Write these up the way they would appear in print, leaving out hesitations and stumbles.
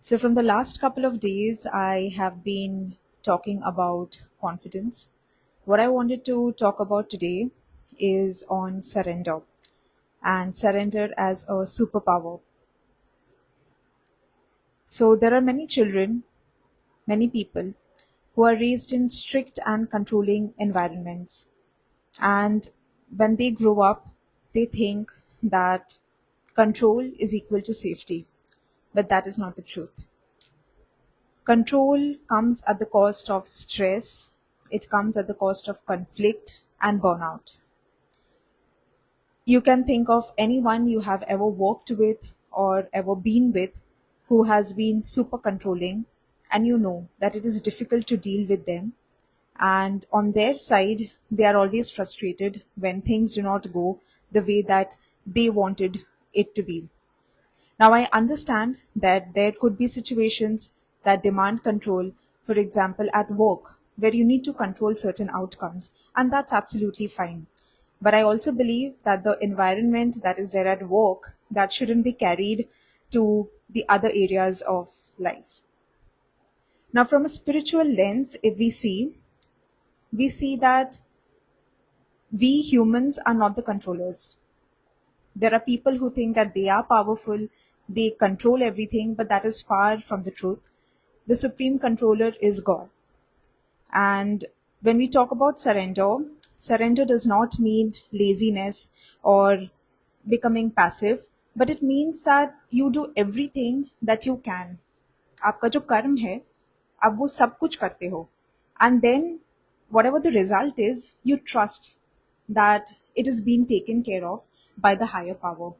So, from the last couple of days, I have been talking about confidence. What I wanted to talk about today is on surrender and surrender as a superpower. So, there are many children, many people who are raised in strict and controlling environments. And when they grow up, they think that control is equal to safety. But that is not the truth. Control comes at the cost of stress, it comes at the cost of conflict and burnout. You can think of anyone you have ever worked with or ever been with who has been super controlling, and you know that it is difficult to deal with them. And on their side, they are always frustrated when things do not go the way that they wanted it to be. Now, I understand that there could be situations that demand control, for example, at work, where you need to control certain outcomes, and that's absolutely fine. But I also believe that the environment that is there at work that shouldn't be carried to the other areas of life. Now, from a spiritual lens, if we see that we humans are not the controllers. There are people who think that they are powerful, they control everything, but that is far from the truth. The supreme controller is God. And when we talk about surrender, surrender does not mean laziness or becoming passive, but it means that you do everything that you can. आपका जो कर्म है आप वो सब कुछ करते हो and then whatever the result is you trust that it is being taken care of by the higher power.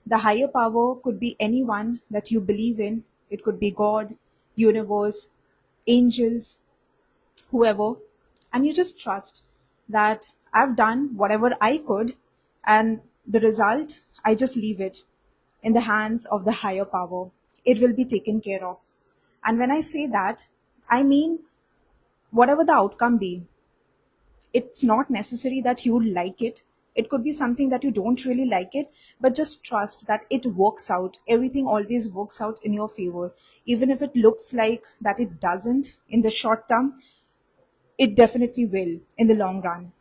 The higher power could be anyone that you believe in. It could be God, universe, angels, whoever, and you just trust that I've done whatever I could, and the result, I just leave it in the hands of the higher power. It will be taken care of. And when I say that, I mean whatever the outcome be, it's not necessary that you like it. It could be something that you don't really like it, but just trust that it works out. Everything always works out in your favor. Even if it looks like that it doesn't in the short term, it definitely will in the long run.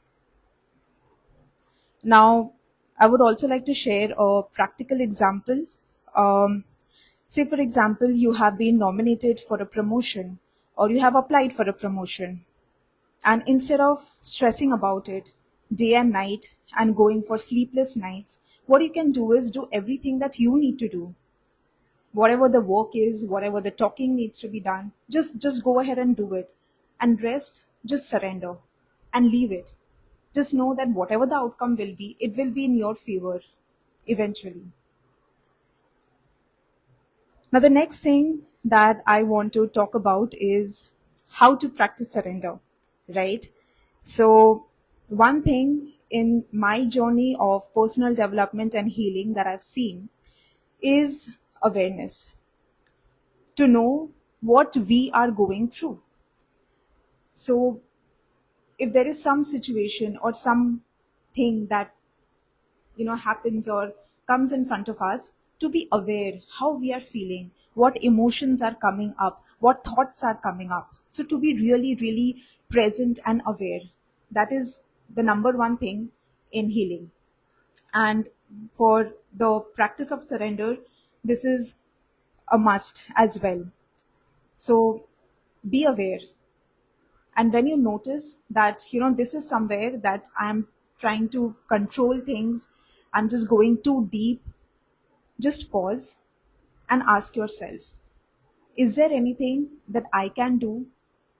Now, I would also like to share a practical example. Um, Say, for example, you have been nominated for a promotion or you have applied for a promotion, and instead of stressing about it day and night and going for sleepless nights, what you can do is do everything that you need to do. Whatever the work is, whatever the talking needs to be done, just go ahead and do it. And rest, just surrender and leave it. Just know that whatever the outcome will be, it will be in your favor eventually. Now, the next thing that I want to talk about is how to practice surrender, right? So, one thing in my journey of personal development and healing that I've seen is awareness, to know what we are going through. So, if there is some situation or something that happens or comes in front of us, to be aware how we are feeling, what emotions are coming up, what thoughts are coming up, so to be really really present and aware, that is the number one thing in healing. And for the practice of surrender, this is a must as well. So be aware, and when you notice that this is somewhere that I'm trying to control things, I'm just going too deep, just pause and ask yourself, is there anything that I can do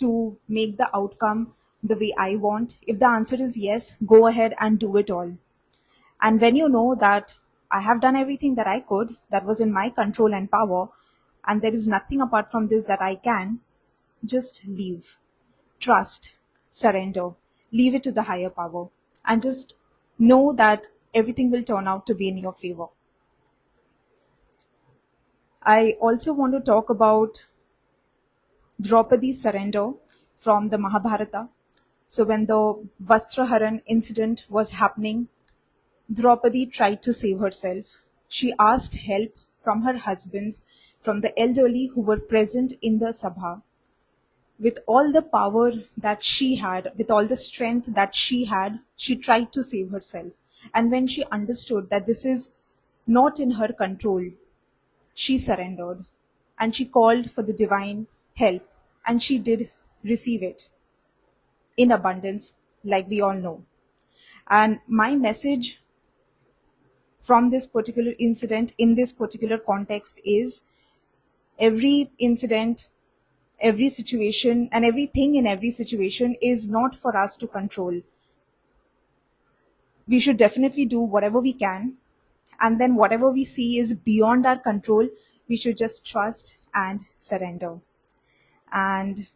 to make the outcome the way I want? If the answer is yes, go ahead and do it all. And when you know that I have done everything that I could, that was in my control and power, and there is nothing apart from this that I can, just leave. Trust, surrender, leave it to the higher power, and just know that everything will turn out to be in your favor. I also want to talk about Draupadi's surrender from the Mahabharata. So, when the Vastraharan incident was happening, Draupadi tried to save herself. She asked help from her husbands from the elderly who were present in the Sabha. With all the power that she had, with all the strength that she had, she tried to save herself. And when she understood that this is not in her control, she surrendered and she called for the divine help, and she did receive it in abundance, like we all know. And my message from this particular incident in this particular context is every incident, every situation, and everything in every situation is not for us to control. We should definitely do whatever we can. And then whatever we see is beyond our control, we should just trust and surrender. And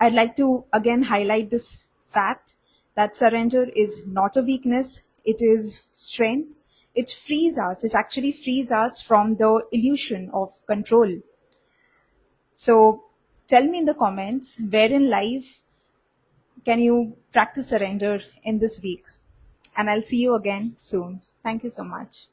I'd like to again highlight this fact that surrender is not a weakness, it is strength. It frees us, it actually frees us from the illusion of control. So tell me in the comments where in life can you practice surrender in this week? And I'll see you again soon. Thank you so much.